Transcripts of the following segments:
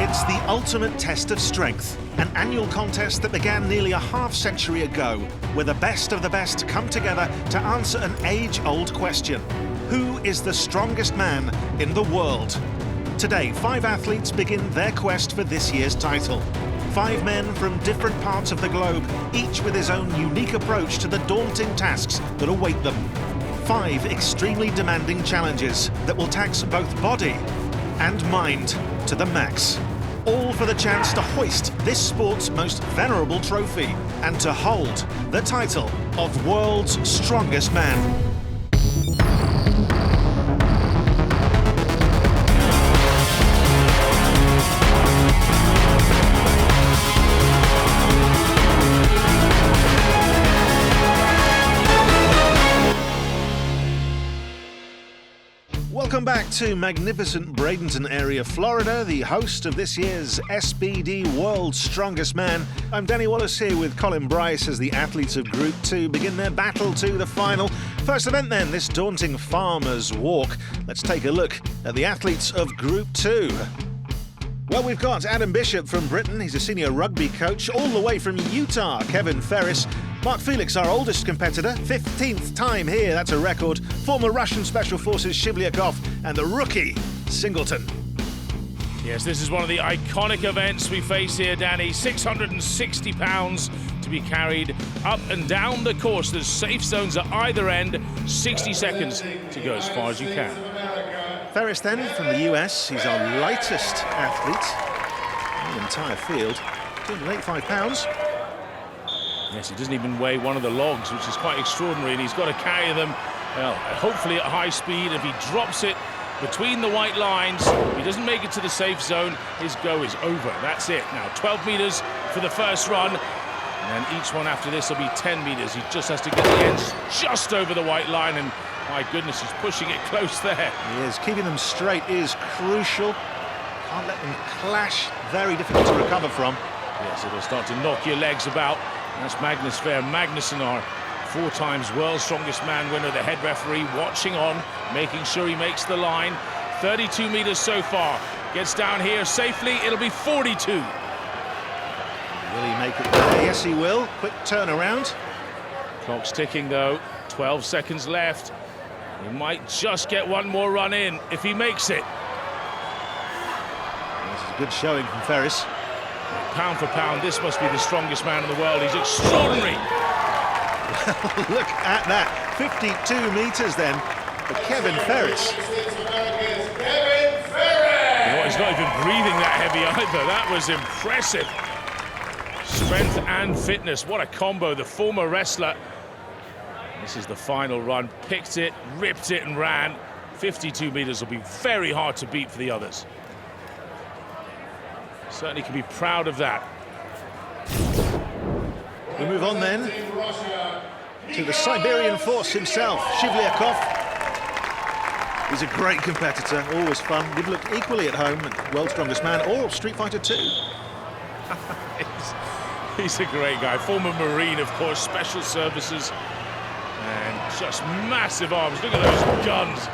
It's the ultimate test of strength, an annual contest that began nearly a half-century ago, where the best of the best come together to answer an age-old question. Who is the strongest man in the world? Today, 5 athletes begin their quest for this year's title. 5 men from different parts of the globe, each with his own unique approach to the daunting tasks that await them. 5 extremely demanding challenges that will tax both body and mind to the max. All for the chance to hoist this sport's most venerable trophy and to hold the title of World's Strongest Man. Welcome back to magnificent Bradenton area, Florida, the host of this year's SBD World's Strongest Man. I'm Danny Wallace here with Colin Bryce as the athletes of Group 2 begin their battle to the final. First event then, this daunting farmer's walk. Let's take a look at the athletes of Group 2. Well, we've got Adam Bishop from Britain. He's a senior rugby coach all the way from Utah. Kevin Ferris. Mark Felix, our oldest competitor, 15th time here, that's a record. Former Russian Special Forces Shivlyakov and the rookie Singleton. Yes, this is one of the iconic events we face here, Danny. 660 pounds to be carried up and down the course. There's safe zones at either end. 60 seconds to go as far as you can. Ferris then from the US, he's our lightest athlete in the entire field, 285 pounds. Yes, he doesn't even weigh one of the logs, which is quite extraordinary, and he's got to carry them, well, hopefully at high speed. If he drops it between the white lines, if he doesn't make it to the safe zone, his go is over. That's it. Now, 12 metres for the first run, and then each one after this will be 10 metres. He just has to get the ends just over the white line, and my goodness, he's pushing it close there. He is. Keeping them straight is crucial. Can't let them clash. Very difficult to recover from. Yes, it'll start to knock your legs about. That's Magnus Fair Magnusson, our 4 times World's Strongest Man winner, the head referee, watching on, making sure he makes the line. 32 metres so far. Gets down here safely. It'll be 42. Will he make it there? Yes, he will. Quick turnaround. Clock's ticking, though. 12 seconds left. He might just get one more run in if he makes it. This is a good showing from Ferris. Pound for pound, this must be the strongest man in the world. He's extraordinary. Look at that. 52 metres then for Kevin Ferris. You know, he's not even breathing that heavy either. That was impressive. Strength and fitness. What a combo. The former wrestler. This is the final run. Picked it, ripped it and ran. 52 metres will be very hard to beat for the others. Certainly can be proud of that. We move on then to the Siberian force himself, Shivlyakov. He's a great competitor, always fun. Would look equally at home at World's Strongest Man or Street Fighter 2. He's a great guy. Former Marine, of course, Special Services. And just massive arms. Look at those guns.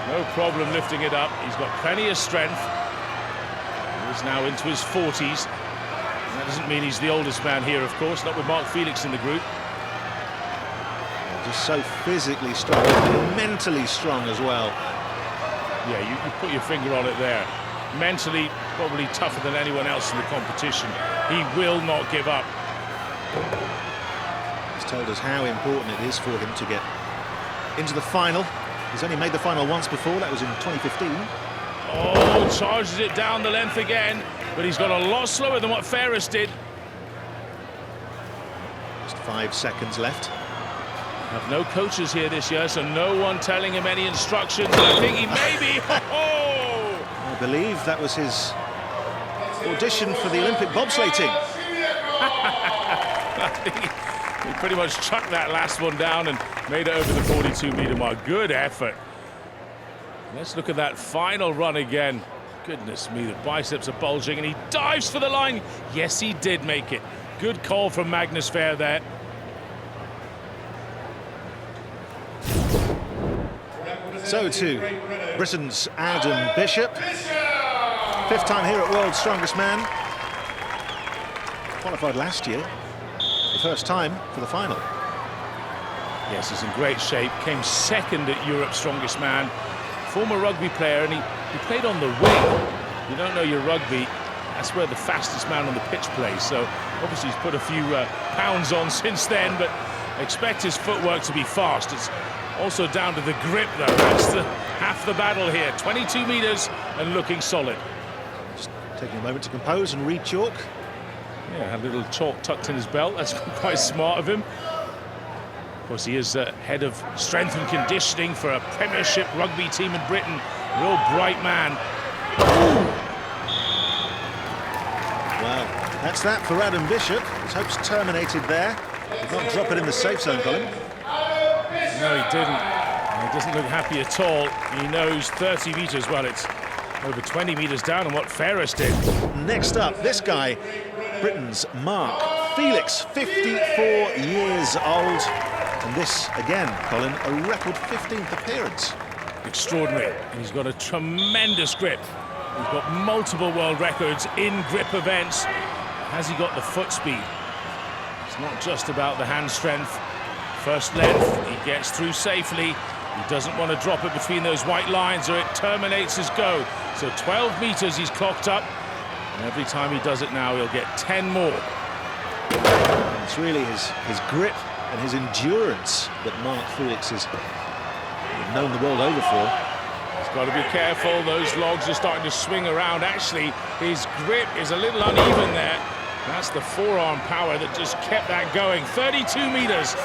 No problem lifting it up. He's got plenty of strength. He's now into his 40s. And that doesn't mean he's the oldest man here, of course, not with Mark Felix in the group. Just so physically strong, and mentally strong as well. Yeah, you put your finger on it there. Mentally, probably tougher than anyone else in the competition. He will not give up. He's told us how important it is for him to get into the final. He's only made the final once before, that was in 2015. Oh, charges it down the length again, but he's got a lot slower than what Ferris did. Just 5 seconds left. Have no coaches here this year, so no one telling him any instructions. I think he may be. Oh! I believe that was his audition for the Olympic bobsleigh team. I think he pretty much chucked that last one down and made it over the 42-metre mark. Good effort. Let's look at that final run again. Goodness me, the biceps are bulging, and he dives for the line. Yes, he did make it. Good call from Magnus Fair there. So to Britain's Adam Bishop. Fifth time here at World's Strongest Man. Qualified last year. The first time for the final. Yes, he's in great shape. Came second at Europe's Strongest Man. Former rugby player, and he played on the wing. You don't know your rugby, that's where the fastest man on the pitch plays. So obviously he's put a few pounds on since then, but expect his footwork to be fast. It's also down to the grip, though. That's half the battle here. 22 meters and looking solid. Just taking a moment to compose and re-chalk. Yeah, had a little chalk tucked in his belt. That's quite smart of him. Of course, he is head of strength and conditioning for a Premiership rugby team in Britain. Real bright man. Well, that's that for Adam Bishop. His hopes terminated there. Did not drop it in the safe zone, Colin. No, he didn't. He doesn't look happy at all. He knows 30 meters, well, it's over 20 meters down on what Ferris did. Next up, this guy, Britain's Mark Felix, 54 years old. And this, again, Colin, a record 15th appearance. Extraordinary. And he's got a tremendous grip. He's got multiple world records in grip events. Has he got the foot speed? It's not just about the hand strength. First length, he gets through safely. He doesn't want to drop it between those white lines or it terminates his go. So 12 meters he's clocked up. And every time he does it now, he'll get 10 more. And it's really his grip and his endurance that Mark Felix is known the world over for. He's got to be careful. Those logs are starting to swing around. Actually, his grip is a little uneven there. That's the forearm power that just kept that going. 32 meters.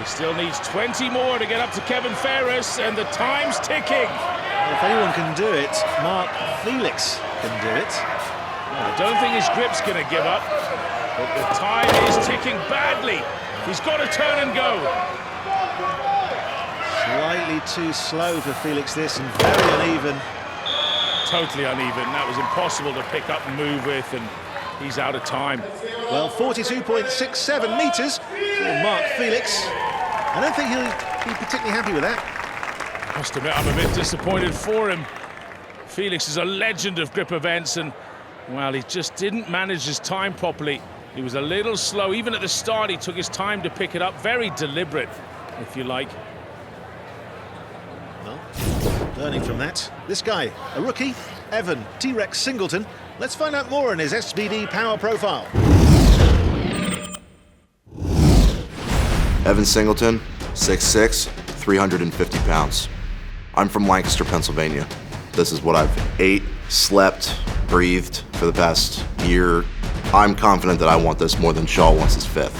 He still needs 20 more to get up to Kevin Ferris, and the time's ticking. Well, if anyone can do it, Mark Felix can do it. I don't think his grip's going to give up, but the time is ticking badly. He's got to turn and go. Slightly too slow for Felix, this, and very uneven. Totally uneven. That was impossible to pick up and move with, and he's out of time. Well, 42.67 meters for Mark Felix. I don't think he'll be particularly happy with that. I must admit, I'm a bit disappointed for him. Felix is a legend of grip events, and, well, he just didn't manage his time properly. He was a little slow. Even at the start, he took his time to pick it up. Very deliberate, if you like. Well, learning from that. This guy, a rookie, Evan T-Rex Singleton. Let's find out more on his SBD power profile. Evan Singleton, 6'6", 350 pounds. I'm from Lancaster, Pennsylvania. This is what I've ate, slept, breathed for the past year. I'm confident that I want this more than Shaw wants his fifth.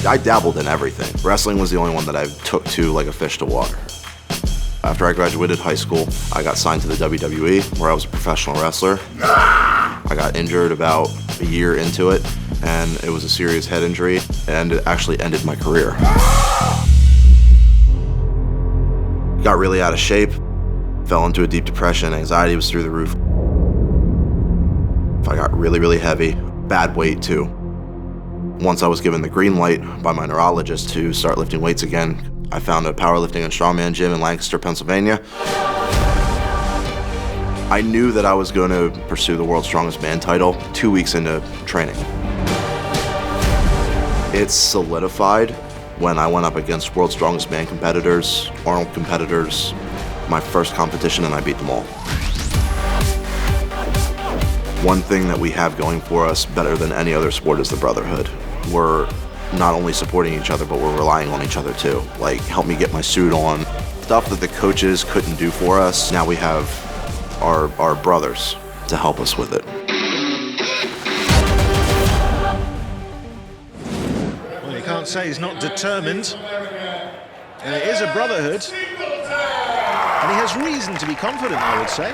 I dabbled in everything. Wrestling was the only one that I took to like a fish to water. After I graduated high school, I got signed to the WWE, where I was a professional wrestler. I got injured about a year into it, and it was a serious head injury, and it actually ended my career. Got really out of shape, fell into a deep depression, anxiety was through the roof. I got really, really heavy, bad weight too. Once I was given the green light by my neurologist to start lifting weights again, I found a powerlifting and strongman gym in Lancaster, Pennsylvania. I knew that I was going to pursue the World's Strongest Man title 2 weeks into training. It's solidified when I went up against World's Strongest Man competitors, Arnold competitors, my first competition, and I beat them all. One thing that we have going for us better than any other sport is the brotherhood. We're not only supporting each other, but we're relying on each other too. Like, help me get my suit on. Stuff that the coaches couldn't do for us, now we have our brothers to help us with it. Well, you can't say he's not determined. And it is a brotherhood. And he has reason to be confident, I would say.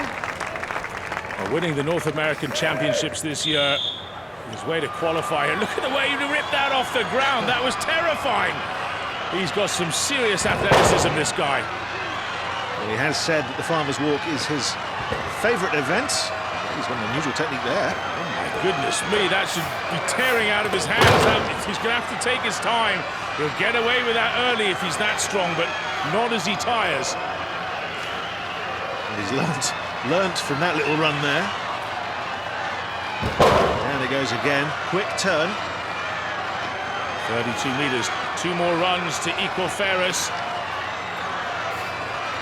Well, winning the North American Championships this year, his way to qualify. And look at the way he ripped that off the ground. That was terrifying. He's got some serious athleticism, this guy. Well, he has said that the Farmer's Walk is his favourite event. He's got an unusual technique there. Oh my goodness me, that should be tearing out of his hands. He's going to have to take his time. He'll get away with that early if he's that strong, but not as he tires. And he's learned Learnt from that little run there. Down it goes again. Quick turn. 32 metres. 2 more runs to equal Ferris.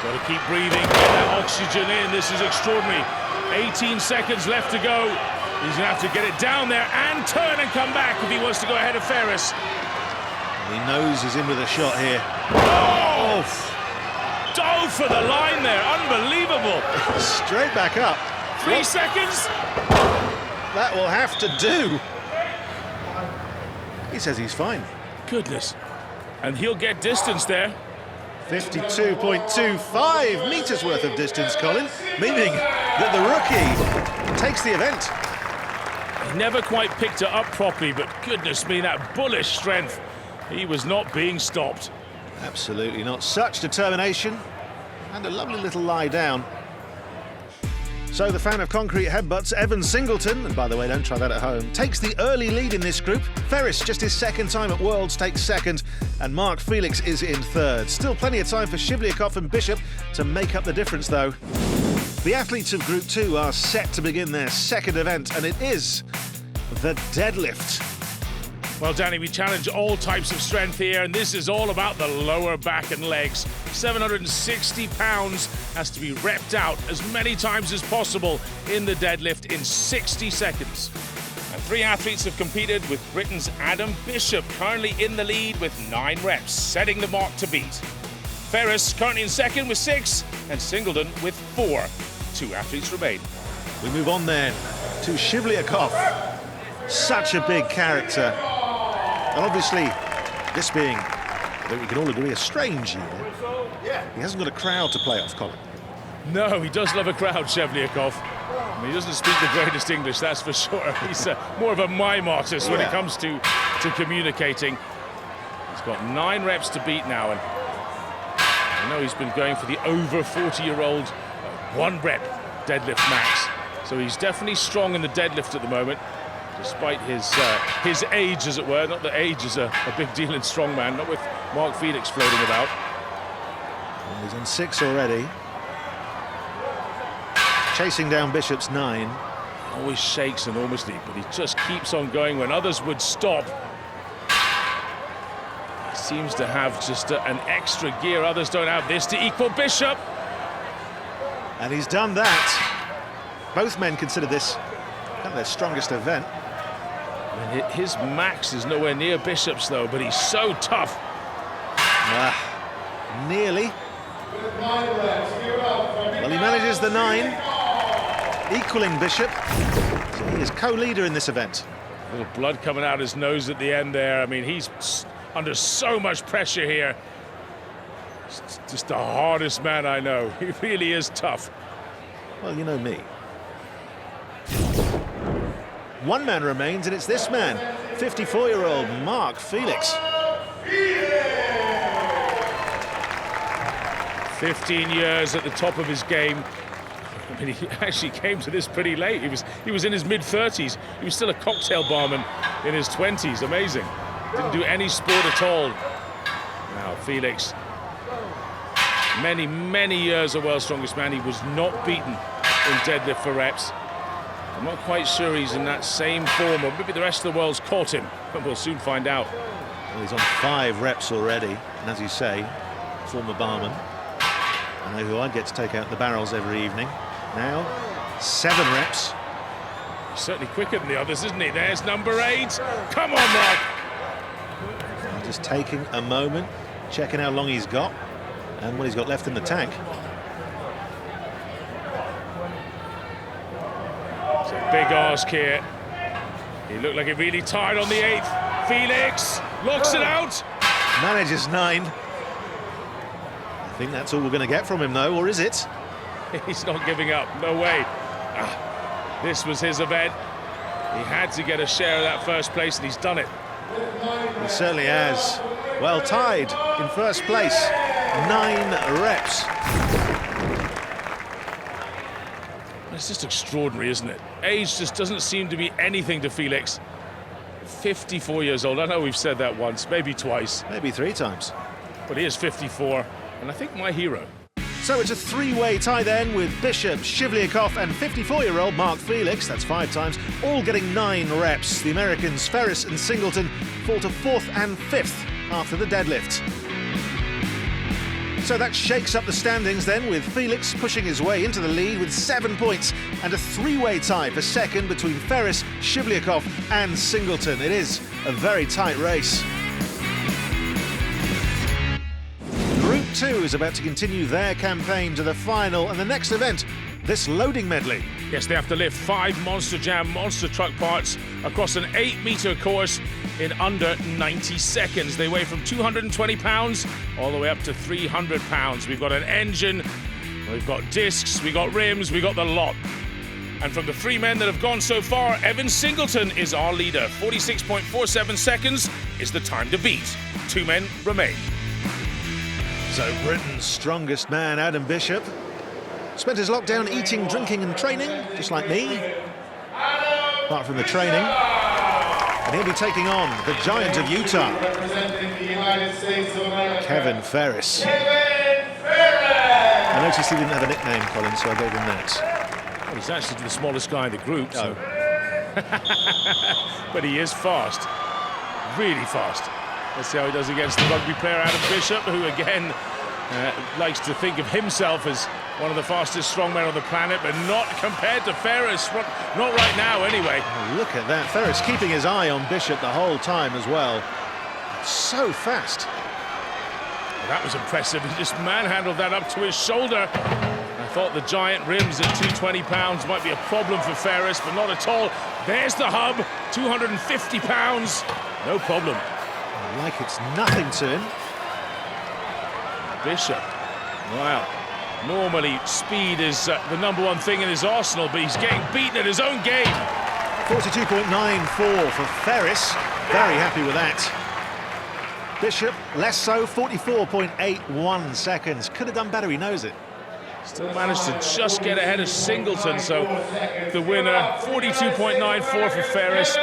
Got to keep breathing, get that oxygen in. This is extraordinary. 18 seconds left to go. He's going to have to get it down there and turn and come back if he wants to go ahead of Ferris. He knows he's in with a shot here. Oh! Dove for the line there. Unbelievable. Straight back up. 3 seconds. That will have to do. He says he's fine. Goodness. And he'll get distance there. 52.25 metres worth of distance, Colin, meaning that the rookie takes the event. He never quite picked it up properly, but goodness me, that bullish strength. He was not being stopped. Absolutely not. Such determination and a lovely little lie down. So the fan of concrete headbutts, Evan Singleton, and by the way, don't try that at home, takes the early lead in this group. Ferris, just his second time at Worlds, takes second, and Mark Felix is in third. Still plenty of time for Shivlyakov and Bishop to make up the difference, though. The athletes of Group 2 are set to begin their second event, and it is the deadlift. Well, Danny, we challenge all types of strength here, and this is all about the lower back and legs. 760 pounds has to be repped out as many times as possible in the deadlift in 60 seconds. And 3 athletes have competed, with Britain's Adam Bishop currently in the lead with 9 reps, setting the mark to beat. Ferris currently in second with 6, and Singleton with 4. 2 athletes remain. We move on then to Shivlyakov. Such a big character. And obviously, this being, I think we can all agree, a strange year, he hasn't got a crowd to play off, Colin. No, he does love a crowd, Shivlyakov. I mean, he doesn't speak the greatest English, that's for sure. He's more of a mime artist when it comes to communicating. He's got 9 reps to beat now, and I know he's been going for the over 40-year-old 1 rep deadlift max. So he's definitely strong in the deadlift at the moment, despite his age, as it were. Not that age is a big deal in strongman, not with Mark Felix floating about. And he's on 6 already. Chasing down Bishop's 9. Always shakes enormously, but he just keeps on going when others would stop. He seems to have just an extra gear. Others don't have this to equal Bishop. And he's done that. Both men consider this kind of their strongest event. I mean, his max is nowhere near Bishop's, though, but he's so tough. Nearly. Well, he manages the 9, equaling Bishop. So he is co-leader in this event. A little blood coming out his nose at the end there. I mean, he's under so much pressure here. He's just the hardest man I know. He really is tough. Well, you know me. 1 man remains, and it's this man, 54-year-old Mark Felix. 15 years at the top of his game. I mean, he actually came to this pretty late. He was in his mid-30s. He was still a cocktail barman in his 20s. Amazing. Didn't do any sport at all. Now, Felix, many years a world's strongest man. He was not beaten in deadlift for reps. I'm not quite sure he's in that same form, or maybe the rest of the world's caught him, but we'll soon find out. Well, he's on 5 reps already, and as you say, former barman. I know who I'd get to take out the barrels every evening. Now, 7 reps. He's certainly quicker than the others, isn't he? There's number 8. Come on, Mark. Just taking a moment, checking how long he's got and what he's got left in the tank. It's a big ask here. He looked like he really tired on the 8th. Felix locks it out. Manages 9. I think that's all we're going to get from him, though, or is it? He's not giving up, no way. This was his event. He had to get a share of that first place, and he's done it. He certainly has. Well tied in first place. 9 reps. It's just extraordinary, isn't it? Age just doesn't seem to be anything to Felix. 54 years old. I know we've said that once, maybe twice. Maybe 3 times. But he is 54, and I think my hero. So it's a three-way tie then, with Bishop, Shivlyakov and 54-year-old Mark Felix, that's 5 times, all getting 9 reps. The Americans Ferris and Singleton fall to 4th and 5th after the deadlift. So that shakes up the standings then, with Felix pushing his way into the lead with 7 points, and a three-way tie for second between Ferris, Shivlyakov and Singleton. It is a very tight race. Group 2 is about to continue their campaign to the final and the next event, this loading medley. Yes, they have to lift 5 Monster Jam monster truck parts across an 8-metre course in under 90 seconds. They weigh from 220 pounds all the way up to 300 pounds. We've got an engine, we've got discs, we've got rims, we've got the lot. And from the 3 men that have gone so far, Evan Singleton is our leader. 46.47 seconds is the time to beat. 2 men remain. So Britain's strongest man, Adam Bishop, spent his lockdown eating, drinking and training, just like me, apart from the training. And he'll be taking on the giant of Utah, Kevin Ferris. I noticed he didn't have a nickname, Colin, so I gave him that. Well, he's actually the smallest guy in the group, so. But he is fast, really fast. Let's see how he does against the rugby player Adam Bishop, who again likes to think of himself as one of the fastest strongmen on the planet, but not compared to Ferris. Not right now, anyway. Oh, look at that. Ferris keeping his eye on Bishop the whole time as well. So fast. Well, that was impressive. He just manhandled that up to his shoulder. I thought the giant rims at 220 pounds might be a problem for Ferris, but not at all. There's the hub, 250 pounds. No problem. Like it's nothing to him. Bishop, wow. Normally, speed is the #1 thing in his arsenal, but he's getting beaten at his own game. 42.94 for Ferris. Very happy with that. Bishop, less so, 44.81 seconds. Could have done better, he knows it. Still managed to just get ahead of Singleton, so the winner, 42.94 for Ferris.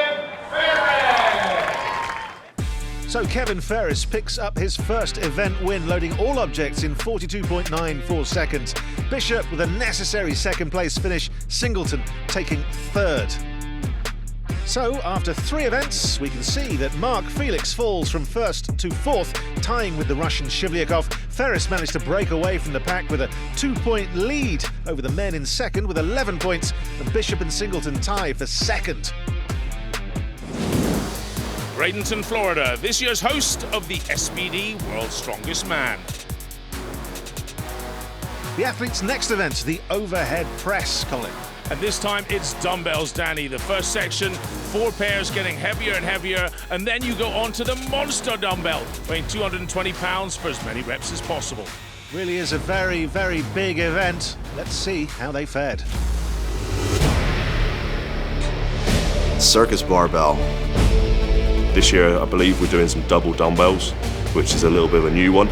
So Kevin Ferris picks up his first event win, loading all objects in 42.94 seconds. Bishop with a necessary second place finish, Singleton taking 3rd. So after 3 events, we can see that Mark Felix falls from 1st to 4th, tying with the Russian Shivlyakov. Ferris managed to break away from the pack with a 2-point lead over the men in 2nd with 11 points, and Bishop and Singleton tie for 2nd. Bradenton, Florida, this year's host of the SBD World's Strongest Man. The athlete's next event, the overhead press, Colin. And this time it's dumbbells, Danny. The first section, 4 pairs getting heavier and heavier, and then you go on to the monster dumbbell, weighing 220 pounds for as many reps as possible. Really is a very, very big event. Let's see how they fared. Circus barbell. This year, I believe we're doing some double dumbbells, which is a little bit of a new one.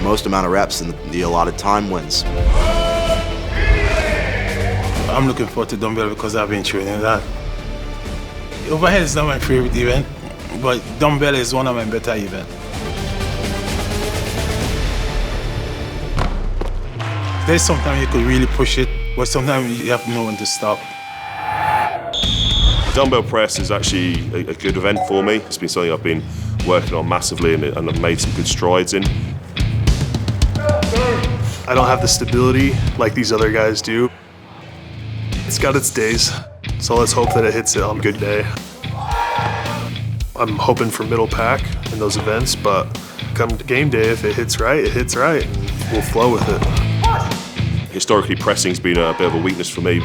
Most amount of reps in the allotted time wins. I'm looking forward to dumbbell because I've been training that. Overhead is not my favorite event, but dumbbell is one of my better events. There's sometimes you could really push it, but sometimes you have to know when to stop. Dumbbell press is actually a good event for me. It's been something I've been working on massively and I've made some good strides in. I don't have the stability like these other guys do. It's got its days, so let's hope that it hits it on a good day. I'm hoping for middle pack in those events, but come game day, if it hits right, it hits right. We'll flow with it. Historically, pressing's been a bit of a weakness for me.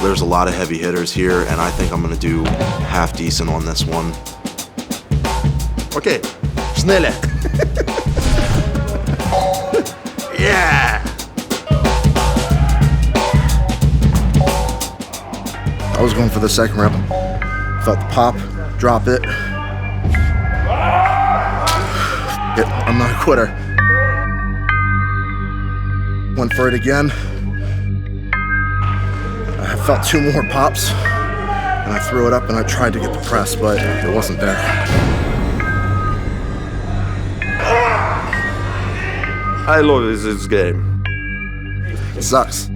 There's a lot of heavy hitters here, and I think I'm gonna do half decent on this one. Okay, schneller. Yeah! I was going for the second rep. Felt the pop, drop it. I'm not a quitter. Went for it again. I felt 2 more pops, and and I threw it up and I tried to get the press, but it wasn't there. I love this game. It sucks.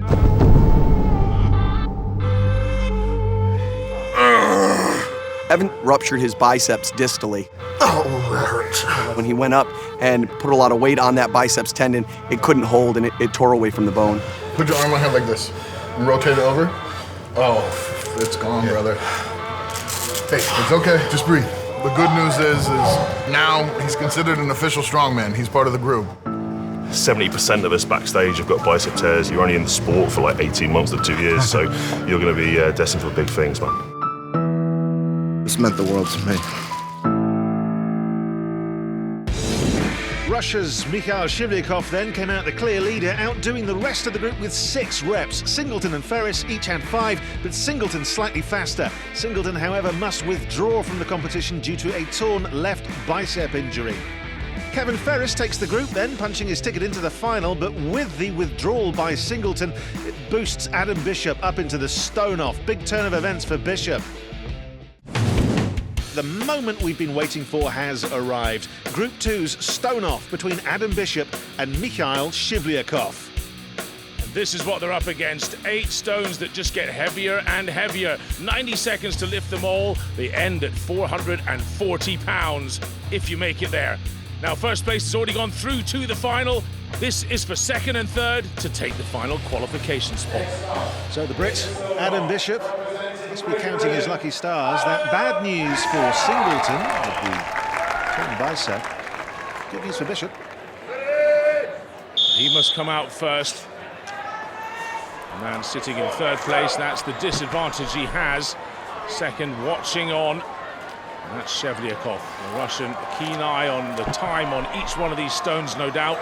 Evan ruptured his biceps distally. Oh, that hurts. When he went up and put a lot of weight on that biceps tendon, it couldn't hold and it tore away from the bone. Put your arm on him like this and rotate it over. Oh, it's gone, brother. Hey, it's okay, just breathe. The good news is now he's considered an official strongman. He's part of the group. 70% of us backstage have got bicep tears. You're only in the sport for like 18 months to 2 years, so you're going to be destined for big things, man. This meant the world to me. Russia's Mikhail Shivlyakov then came out the clear leader, outdoing the rest of the group with 6 reps. Singleton and Ferris each had 5, but Singleton slightly faster. Singleton, however, must withdraw from the competition due to a torn left bicep injury. Kevin Ferris takes the group then, punching his ticket into the final, but with the withdrawal by Singleton, it boosts Adam Bishop up into the stone-off. Big turn of events for Bishop. The moment we've been waiting for has arrived. Group 2's stone-off between Adam Bishop and Mikhail Shivlyakov. This is what they're up against. 8 stones that just get heavier and heavier. 90 seconds to lift them all. They end at 440 pounds, if you make it there. Now, first place has already gone through to the final. This is for second and third to take the final qualification spot. So the Brit, Adam Bishop, must be counting his lucky stars. That bad news for Singleton with the torn bicep. Good news for Bishop. He must come out first. The man sitting in third place, that's the disadvantage he has. Second, watching on. And that's Shivlyakov, the Russian, a keen eye on the time on each one of these stones, no doubt.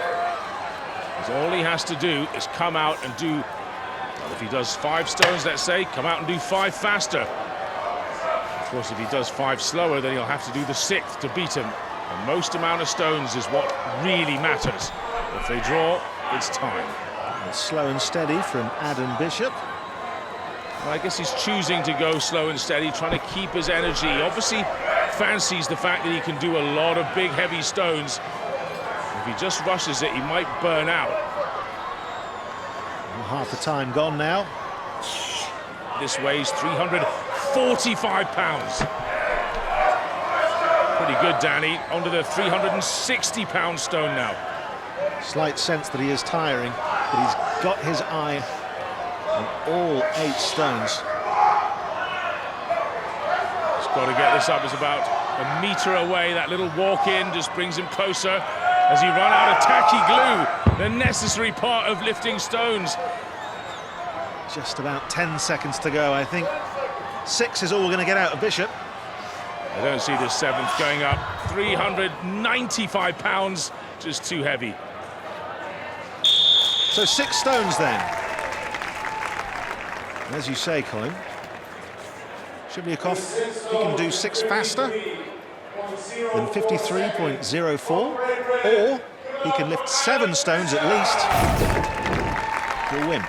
Because all he has to do is come out and do, well, if he does 5 stones, let's say, come out and do 5 faster. Of course, if he does 5 slower, then he'll have to do the 6th to beat him. The most amount of stones is what really matters. If they draw, it's time. And slow and steady from Adam Bishop. Well, I guess he's choosing to go slow and steady, trying to keep his energy. Obviously fancies the fact that he can do a lot of big, heavy stones. If he just rushes it, he might burn out. Well, half the time gone now. This weighs 345 pounds. Pretty good, Danny. Onto the 360-pound stone now. Slight sense that he is tiring, but he's got his eye on all 8 stones. He's got to get this up. It's about a metre away. That little walk-in just brings him closer as he run out of tacky glue, the necessary part of lifting stones. Just about 10 seconds to go, I think. 6 is all we're going to get out of Bishop. I don't see the 7th going up. 395 pounds, just too heavy. So 6 stones then. And as you say, Colin, Shivlyakov, he can do 6 faster than 53.04, or he can lift 7 stones at least. He'll win.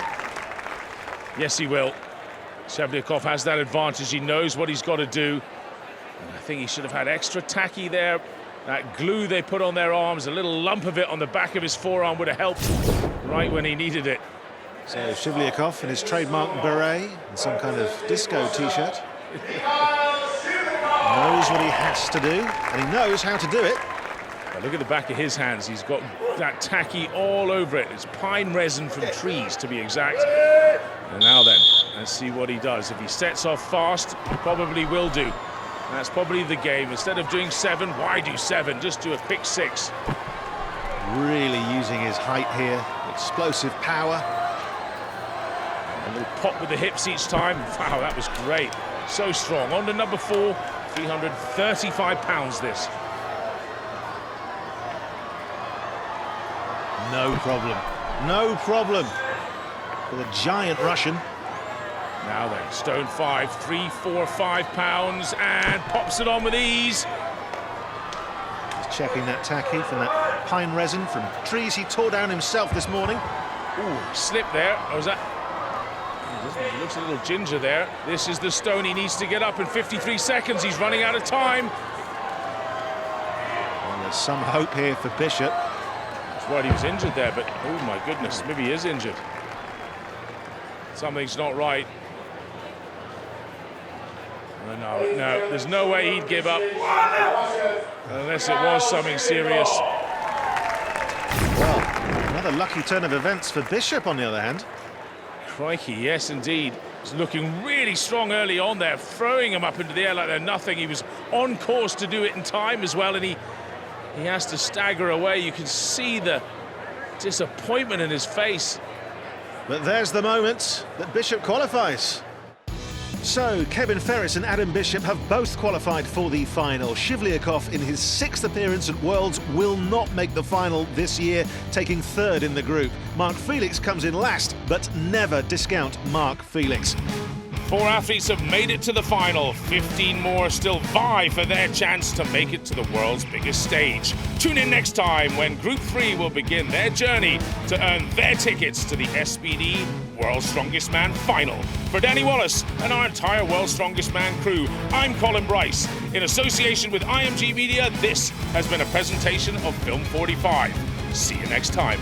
Yes, he will. Shivlyakov has that advantage. He knows what he's got to do. And I think he should have had extra tacky there. That glue they put on their arms, a little lump of it on the back of his forearm would have helped right when he needed it. So Shivlyakov in his trademark beret and some kind of disco t-shirt. Knows what he has to do, and he knows how to do it. But look at the back of his hands. He's got that tacky all over it. It's pine resin from trees, to be exact. And now then, let's see what he does. If he sets off fast, he probably will do. That's probably the game. Instead of doing 7, why do 7? Just do a quick 6. Really using his height here, explosive power. A little pop with the hips each time. Wow, that was great. So strong. On to number 4, 335 pounds this. No problem. No problem for the giant Russian. Now then, stone 5, 345 pounds, and pops it on with ease. He's checking that tacky from that pine resin from trees he tore down himself this morning. Ooh, slip there. Or was that? He looks a little ginger there. This is the stone he needs to get up in 53 seconds. He's running out of time. Well, there's some hope here for Bishop. That's right, he was injured there, but oh my goodness, maybe he is injured. Something's not right. No, there's no way he'd give up unless it was something serious. Well, another lucky turn of events for Bishop, on the other hand. Crikey, yes indeed. He's looking really strong early on there, throwing him up into the air like they're nothing. He was on course to do it in time as well, and he has to stagger away. You can see the disappointment in his face. But there's the moment that Bishop qualifies. So, Kevin Ferris and Adam Bishop have both qualified for the final. Shivlyakov, in his 6th appearance at Worlds, will not make the final this year, taking 3rd in the group. Mark Felix comes in last, but never discount Mark Felix. 4 athletes have made it to the final. 15 more still vie for their chance to make it to the world's biggest stage. Tune in next time when Group 3 will begin their journey to earn their tickets to the SPD World's Strongest Man Final. For Danny Wallace and our entire World's Strongest Man crew, I'm Colin Bryce. In association with IMG Media, this has been a presentation of Film 45. See you next time.